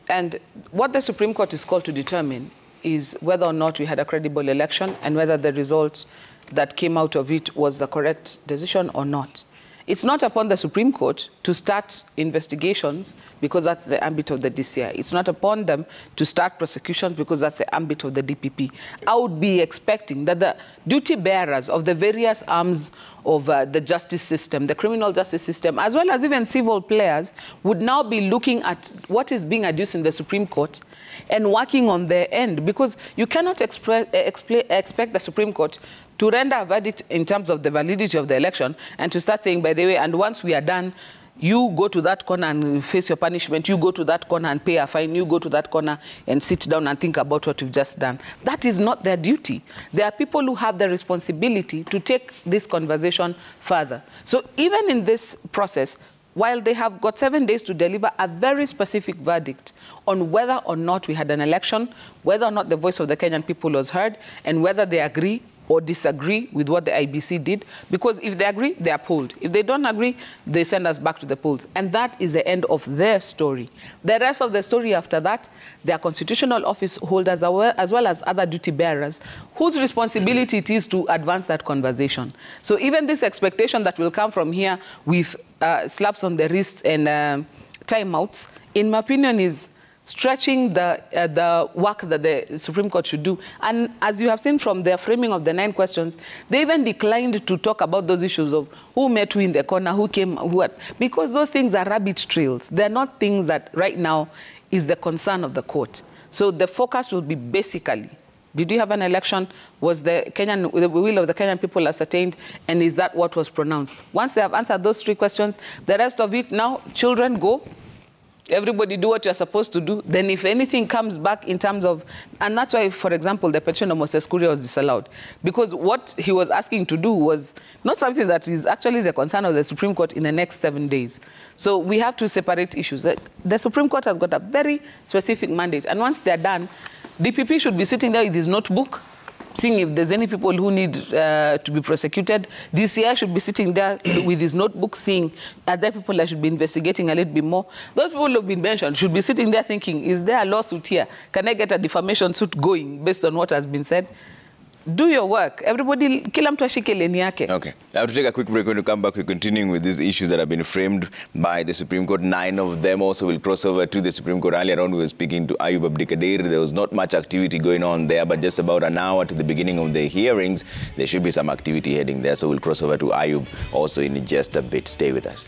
And what the Supreme Court is called to determine is whether or not we had a credible election and whether the result that came out of it was the correct decision or not. It's not upon the Supreme Court to start investigations because that's the ambit of the DCI. It's not upon them to start prosecutions because that's the ambit of the DPP. I would be expecting that the duty bearers of the various arms of the justice system, the criminal justice system, as well as even civil players, would now be looking at what is being adduced in the Supreme Court and working on their end, because you cannot expect the Supreme Court to render a verdict in terms of the validity of the election and to start saying, by the way, and once we are done, you go to that corner and face your punishment, you go to that corner and pay a fine, you go to that corner and sit down and think about what you've just done. That is not their duty. There are people who have the responsibility to take this conversation further. So even in this process, while they have got 7 days to deliver a very specific verdict on whether or not we had an election, whether or not the voice of the Kenyan people was heard, and whether they agree or disagree with what the IBC did, because if they agree, they are polled. If they don't agree, they send us back to the polls. And that is the end of their story. The rest of the story after that, their constitutional office holders as well as other duty bearers, whose responsibility it is to advance that conversation. So even this expectation that will come from here with slaps on the wrists and timeouts, in my opinion, is stretching the work that the Supreme Court should do. And as you have seen from their framing of the 9 questions, they even declined to talk about those issues of who met who in the corner, who came, what, because those things are rabbit trails. They're not things that right now is the concern of the court. So the focus will be basically, did you have an election? Was the will of the Kenyan people ascertained? And is that what was pronounced? Once they have answered those 3 questions, the rest of it now, children go. Everybody do what you're supposed to do. Then if anything comes back in terms of, and that's why, for example, the petition of Moses Kuria was disallowed. Because what he was asking to do was not something that is actually the concern of the Supreme Court in the next 7 days. So we have to separate issues. The Supreme Court has got a very specific mandate. And once they're done, DPP should be sitting there with his notebook, seeing if there's any people who need to be prosecuted. DCI should be sitting there with his notebook, seeing are there people that should be investigating a little bit more. Those people who have been mentioned should be sitting there thinking, is there a lawsuit here? Can I get a defamation suit going based on what has been said? Do your work. Everybody, kila mtu ashike leni yake. Okay. I have to take a quick break. When we come back, we're continuing with these issues that have been framed by the Supreme Court. 9 of them also will cross over to the Supreme Court. Earlier on, we were speaking to Ayub Abdikadir. There was not much activity going on there, but just about an hour to the beginning of the hearings, there should be some activity heading there. So we'll cross over to Ayub also in just a bit. Stay with us.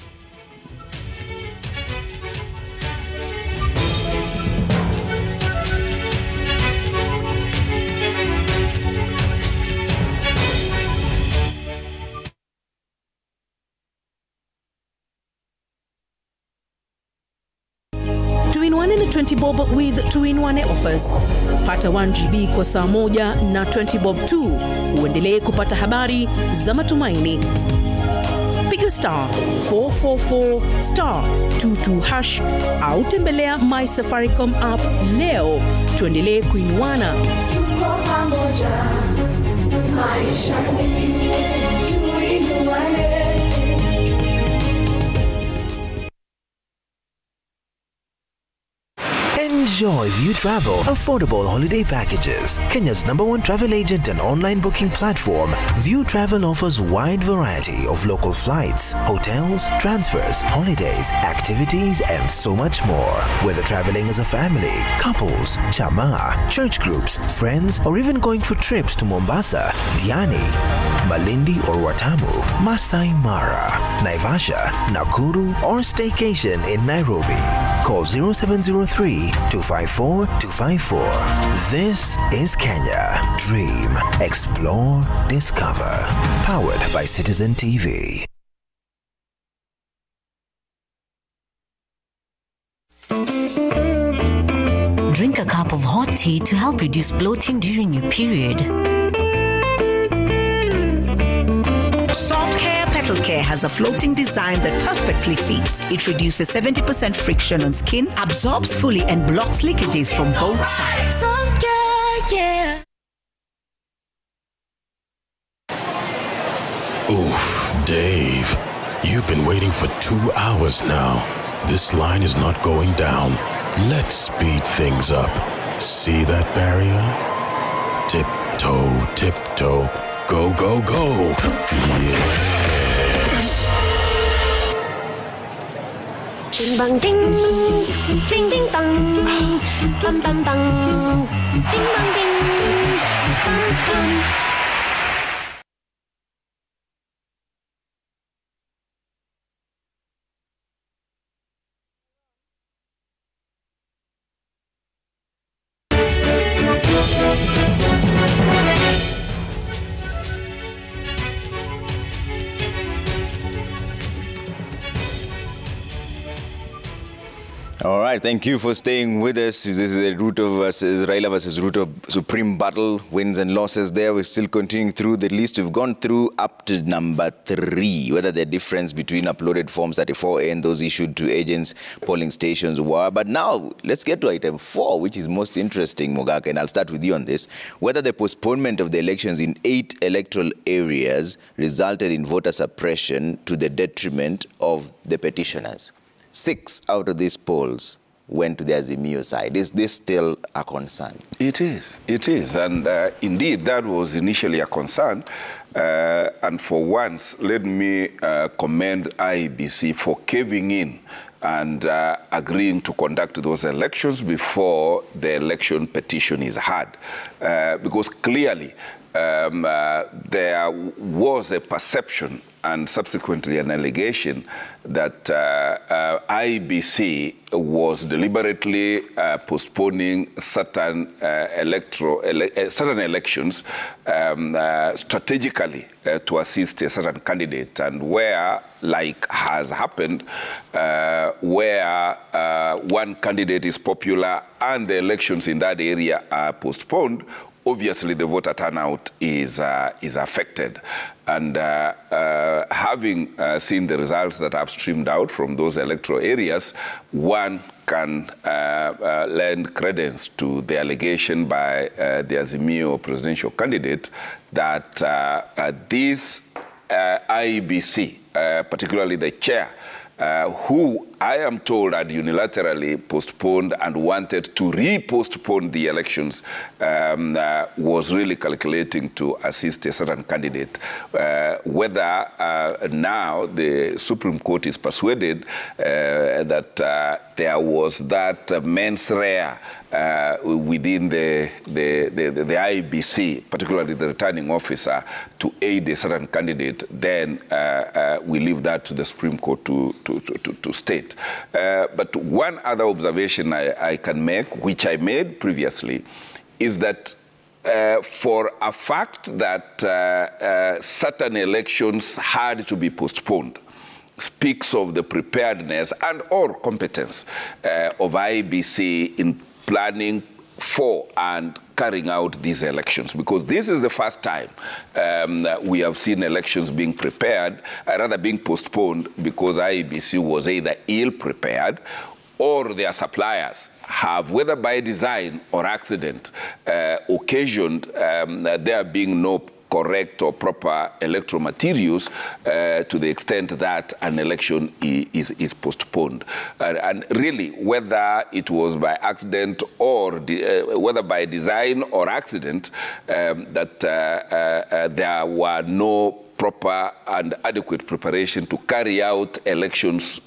Ni 20 bob with 2-in-1 offers. Pata 1 GB kwa saa moja na 20 bob 2. Uendelee kupata habari za matumaini. Piga star 444 star 22 hash au tembelea My Safaricom app leo. Tuendelee kuinuana. Tuko pamoja. Maisha ni tuinuane. Enjoy View Travel affordable holiday packages. Kenya's #1 travel agent and online booking platform, View Travel offers wide variety of local flights, hotels, transfers, holidays, activities, and so much more. Whether traveling as a family, couples, chama, church groups, friends, or even going for trips to Mombasa, Diani, Malindi or Watamu, Masai Mara, Naivasha, Nakuru, or staycation in Nairobi. Call 0703-254-254. This is Kenya. Dream, explore, discover. Powered by Citizen TV. Drink a cup of hot tea to help reduce bloating during your period. Petal Care has a floating design that perfectly fits. It reduces 70% friction on skin, absorbs fully, and blocks leakages from both sides. Soft care, yeah. Oof, Dave. You've been waiting for 2 hours now. This line is not going down. Let's speed things up. See that barrier? Tiptoe, tiptoe. Go, go, go. Yes. Ding bang ding, ding ding dong, bum bum bum, ding bang ding, bum bum. All right, thank you for staying with us. This is a Railla versus Ruto supreme battle, wins and losses there. We're still continuing through the list. We've gone through up to number 3, whether the difference between uploaded forms 34A and those issued to agents, polling stations were. But now, let's get to item 4, which is most interesting, Mogaka, and I'll start with you on this. Whether the postponement of the elections in 8 electoral areas resulted in voter suppression to the detriment of the petitioners. 6 out of these polls went to the Azimio side. Is this still a concern? It is. It is. And indeed, that was initially a concern. And for once, let me commend IEBC for caving in and agreeing to conduct those elections before the election petition is heard. Because clearly, there was a perception and subsequently an allegation that IEBC was deliberately postponing certain certain elections strategically to assist a certain candidate, and where, like has happened, where one candidate is popular and the elections in that area are postponed, obviously the voter turnout is affected. And having seen the results that have streamed out from those electoral areas, one can lend credence to the allegation by the Azimio presidential candidate that this IEBC, particularly the chair, who I am told had unilaterally postponed and wanted to re-postpone the elections, was really calculating to assist a certain candidate. Whether now the Supreme Court is persuaded that there was that mens rea within the IEBC, particularly the returning officer, to aid a certain candidate, then we leave that to the Supreme Court to state. But one other observation I can make, which I made previously, is that for a fact that certain elections had to be postponed speaks of the preparedness and or competence of IEBC in planning for and carrying out these elections, because this is the first time we have seen elections being prepared, rather being postponed, because IEBC was either ill-prepared or their suppliers have, whether by design or accident, occasioned there being no correct or proper electoral materials to the extent that an election is postponed. And really, whether it was by accident or whether by design or accident, that there were no proper and adequate preparation to carry out elections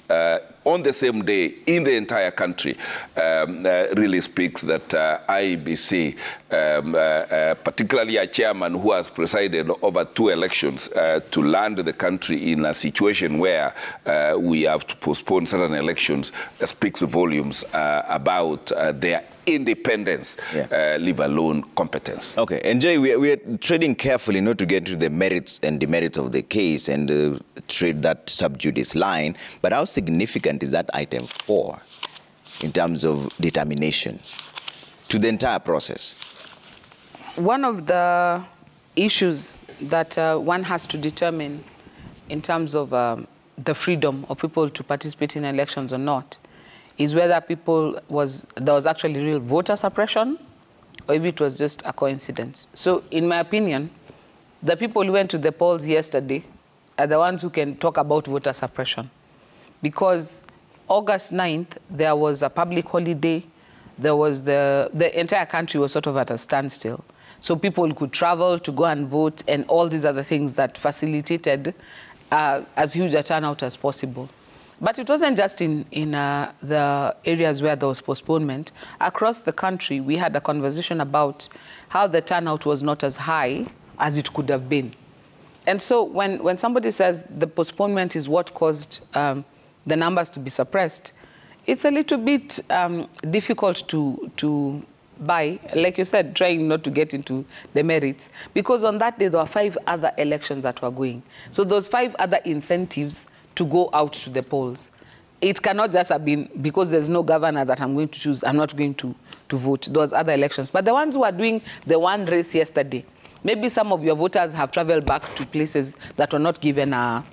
on the same day in the entire country, really speaks that IEBC, particularly a chairman who has presided over 2 elections, to land the country in a situation where we have to postpone certain elections, speaks volumes about their independence, leave alone competence. Okay, and Jay, we are treading carefully not to get into the merits and demerits of the case and tread that sub judice line, but how significant is that item 4 in terms of determination to the entire process? One of the issues that one has to determine in terms of the freedom of people to participate in elections or not is whether there was actually real voter suppression or if it was just a coincidence. So in my opinion, the people who went to the polls yesterday are the ones who can talk about voter suppression, because August 9th, there was a public holiday. There was the entire country was sort of at a standstill. So people could travel to go and vote and all these other things that facilitated as huge a turnout as possible. But it wasn't just in the areas where there was postponement. Across the country, we had a conversation about how the turnout was not as high as it could have been. And so when somebody says the postponement is what caused the numbers to be suppressed, it's a little bit difficult to buy, like you said, trying not to get into the merits, because on that day there were 5 other elections that were going. So those 5 other incentives to go out to the polls. It cannot just have been because there's no governor that I'm going to choose, I'm not going to vote. Those other elections. But the ones who are doing the one race yesterday, maybe some of your voters have traveled back to places that were not given a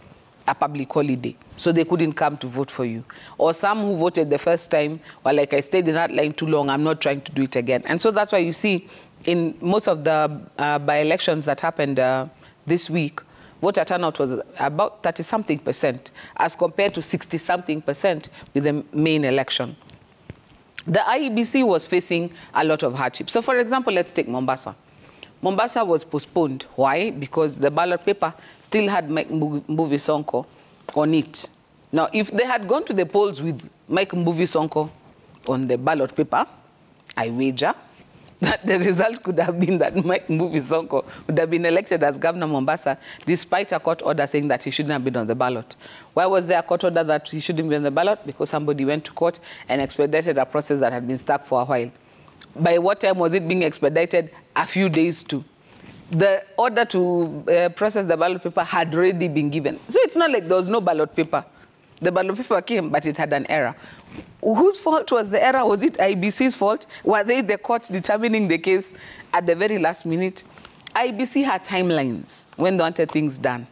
public holiday, so they couldn't come to vote for you. Or some who voted the first time were like, I stayed in that line too long, I'm not trying to do it again. And so that's why you see in most of the by-elections that happened this week, voter turnout was about 30-something% as compared to 60-something% with the main election. The IEBC was facing a lot of hardship. So, for example, let's take Mombasa. Mombasa was postponed. Why? Because the ballot paper still had Mike Mbuvi Sonko on it. Now, if they had gone to the polls with Mike Mbuvi Sonko on the ballot paper, I wager that the result could have been that Mike Mbuvi Sonko would have been elected as governor of Mombasa, despite a court order saying that he shouldn't have been on the ballot. Why was there a court order that he shouldn't be on the ballot? Because somebody went to court and expedited a process that had been stuck for a while. By what time was it being expedited? A few days to. The order to process the ballot paper had already been given. So it's not like there was no ballot paper. The ballot paper came, but it had an error. Whose fault was the error? Was it IBC's fault? Were they the court determining the case at the very last minute? IBC had timelines when they wanted things done.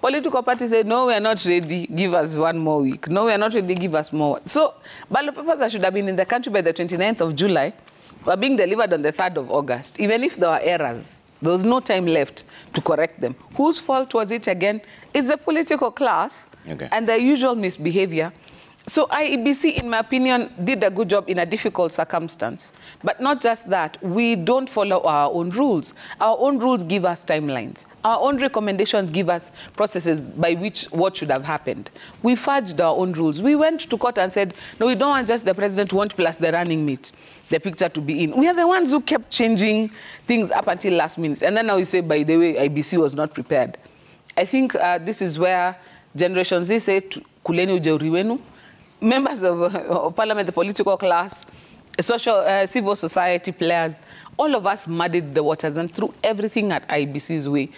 Political parties said, no, we are not ready, give us 1 more week. No, we are not ready, give us more. So ballot papers that should have been in the country by the 29th of July were being delivered on the 3rd of August. Even if there were errors, there was no time left to correct them. Whose fault was it again? It's the political class and their usual misbehavior. So IEBC, in my opinion, did a good job in a difficult circumstance. But not just that, we don't follow our own rules. Our own rules give us timelines. Our own recommendations give us processes by which what should have happened. We fudged our own rules. We went to court and said, no, we don't want just the president to want plus the running mate, the picture to be in. We are the ones who kept changing things up until last minute. And then now we say, by the way, IBC was not prepared. I think this is where Generation Z say, kuleni ujeuri wenu. Members of parliament, the political class, civil society players, all of us muddied the waters and threw everything at IBC's way.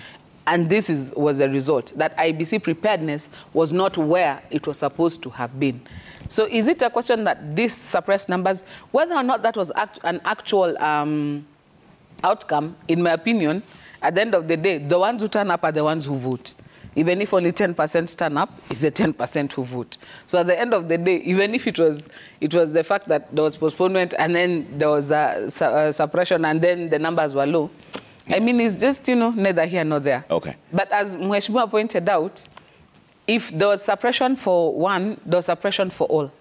And this was the result, that IBC preparedness was not where it was supposed to have been. So is it a question that these suppressed numbers, whether or not that was an actual outcome, in my opinion, at the end of the day, the ones who turn up are the ones who vote. Even if only 10% turn up, it's the 10% who vote. So at the end of the day, even if it was the fact that there was postponement and then there was suppression and then the numbers were low, I mean, it's just, neither here nor there. Okay. But as Mheshimiwa pointed out, if there was suppression for one, there was suppression for all.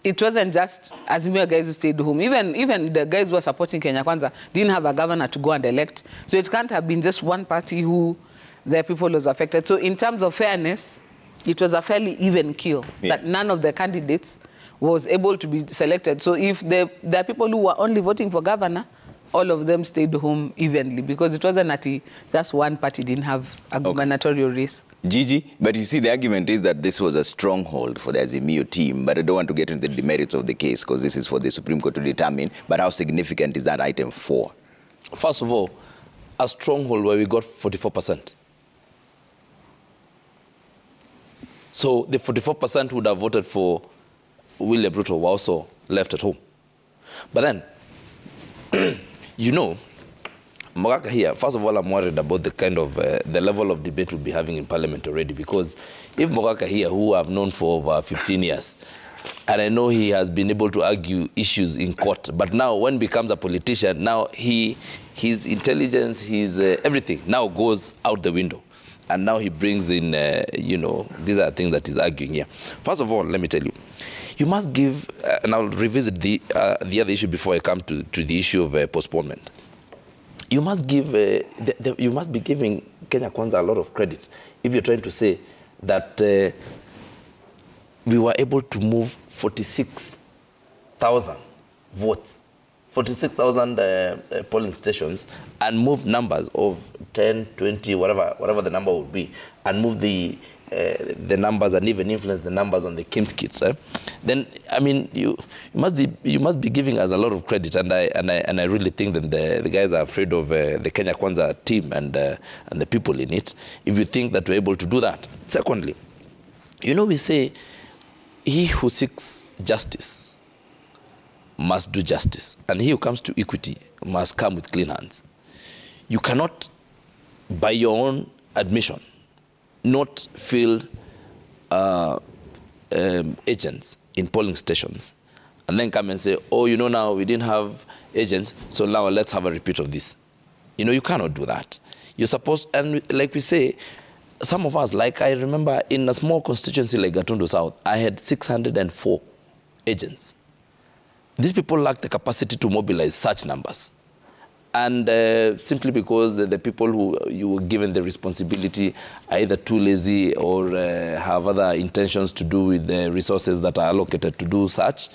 It wasn't just Azimio guys who stayed home. Even the guys who were supporting Kenya Kwanza didn't have a governor to go and elect. So it can't have been just one party who the people was affected. So in terms of fairness, it was a fairly even kill, that none of the candidates was able to be selected. So if there are people who were only voting for governor, all of them stayed home evenly, because it wasn't that just one party didn't have a gubernatorial race. Gigi, but you see, the argument is that this was a stronghold for the Azimio team, but I don't want to get into the demerits of the case, because this is for the Supreme Court to determine. But how significant is that item for? First of all, a stronghold where we got 44%. So the 44% would have voted for William Ruto were also left at home. But then, Mogaka here, first of all, I'm worried about the kind of, the level of debate we'll be having in Parliament already, because if Mogaka here, who I've known for over 15 years, and I know he has been able to argue issues in court, but now when he becomes a politician, now his intelligence, his everything now goes out the window. And now he brings in, these are things that he's arguing here. First of all, let me tell you, you must give, and I'll revisit the other issue before I come to the issue of postponement. You must give, you must be giving Kenya Kwanza a lot of credit if you're trying to say that we were able to move 46,000 votes, 46,000 polling stations, and move numbers of 10, 20, whatever the number would be, and move the numbers and even influence the numbers on the KIMS kits, then I mean you must be giving us a lot of credit, and I really think that the guys are afraid of the Kenya Kwanza team and the people in it. If you think that we're able to do that. Secondly, you know, we say he who seeks justice must do justice, and he who comes to equity must come with clean hands. You cannot, by your own admission, not field agents in polling stations and then come and say, oh, you know, now we didn't have agents, so now let's have a repeat of this. You know, you cannot do that. You're supposed, and like we say, some of us, like I remember in a small constituency like Gatundu South, I had 604 agents. These people lack the capacity to mobilize such numbers. And simply because the people who you were given the responsibility are either too lazy or have other intentions to do with the resources that are allocated to do such.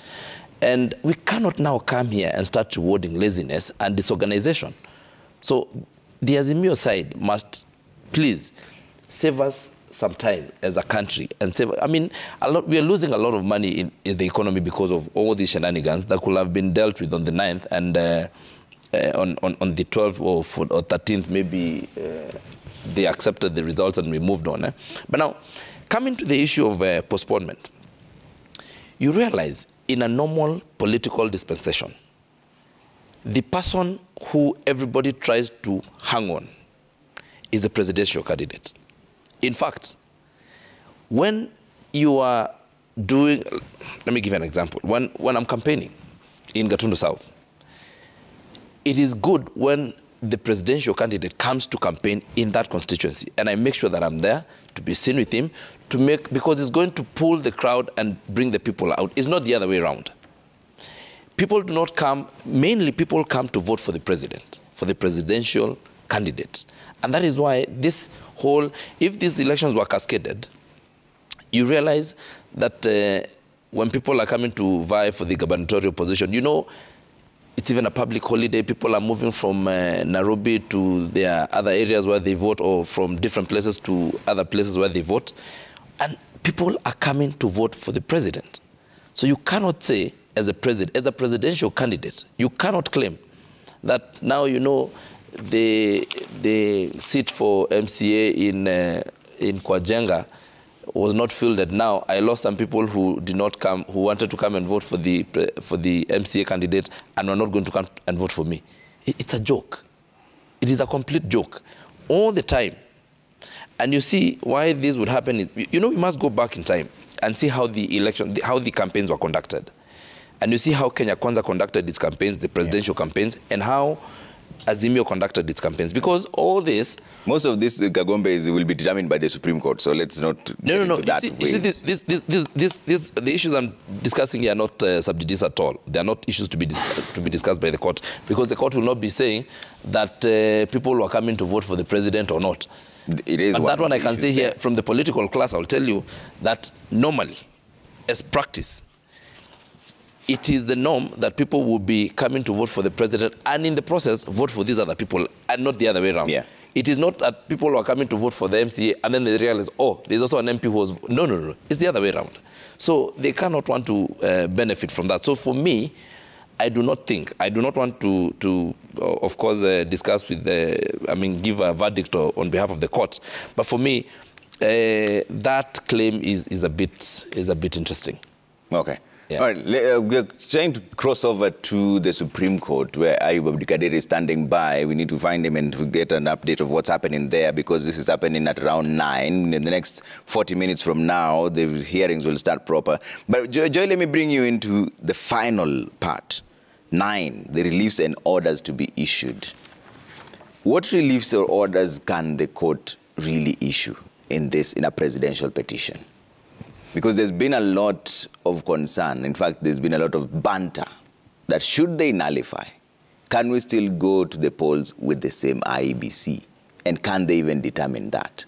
And we cannot now come here and start rewarding laziness and disorganization. So the Azimio side must please save us some time as a country and save. I mean, we are losing a lot of money in the economy because of all these shenanigans that could have been dealt with on the 9th and on the 12th or 13th, maybe they accepted the results and we moved on. But now, coming to the issue of postponement, you realize in a normal political dispensation, the person who everybody tries to hang on is the presidential candidate. In fact, when you are doing, let me give you an example. When I'm campaigning in Gatundu South, it is good when the presidential candidate comes to campaign in that constituency, and I make sure that I'm there to be seen with him, because it's going to pull the crowd and bring the people out. It's not the other way around. People do not come, mainly people come to vote for the president, for the presidential candidate. And that is why this whole, if these elections were cascaded, you realize that when people are coming to vie for the gubernatorial position, you know, it's even a public holiday. People are moving from Nairobi to their other areas where they vote, or from different places to other places where they vote. And people are coming to vote for the president. So you cannot say, as a presidential candidate, you cannot claim that now, you know, the seat for MCA in Kwajenga was not filled. Now I lost some people who did not come, who wanted to come and vote for the MCA candidate and are not going to come and vote for me. It's a joke. It is a complete joke all the time. And you see why this would happen is, you know, we must go back in time and see how the election, how the campaigns were conducted. And you see how Kenya Kwanza conducted its campaigns, the presidential campaigns, and how Azimio conducted its campaigns. Because all this... Most of this, Kagombe, will be determined by the Supreme Court, so let's not... No. That you see, the issues I'm discussing here are not sub judice at all. They are not issues to be discussed by the court, because the court will not be saying that people who are coming to vote for the president or not. It is. And that one I can say here, from the political class, I'll tell you that normally, as practice, it is the norm that people will be coming to vote for the president and in the process vote for these other people and not the other way around. Yeah. It is not that people who are coming to vote for the MCA and then they realize, oh, there's also an MP who was... No. It's the other way around. So they cannot want to benefit from that. So for me, I do not want to of course, discuss with give a verdict on behalf of the court. But for me, that claim is a bit interesting. Okay. Yeah. All right, we're trying to cross over to the Supreme Court, where Ayub Abdikadir is standing by. We need to find him and to get an update of what's happening there, because this is happening at around 9. In the next 40 minutes from now, the hearings will start proper. But Joy, let me bring you into the final part. 9, the reliefs and orders to be issued. What reliefs or orders can the court really issue in a presidential petition? Because there's been a lot of concern. In fact, there's been a lot of banter that should they nullify, can we still go to the polls with the same IEBC? And can they even determine that?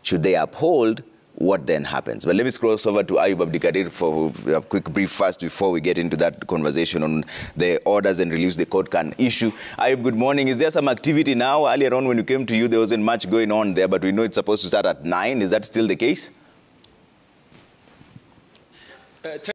Should they uphold, what then happens? But let me scroll over to Ayub Abdikadir for a quick brief first before we get into that conversation on the orders and reliefs the court can issue. Ayub, good morning. Is there some activity now? Earlier on when you came to you, there wasn't much going on there, but we know it's supposed to start at 9. Is that still the case?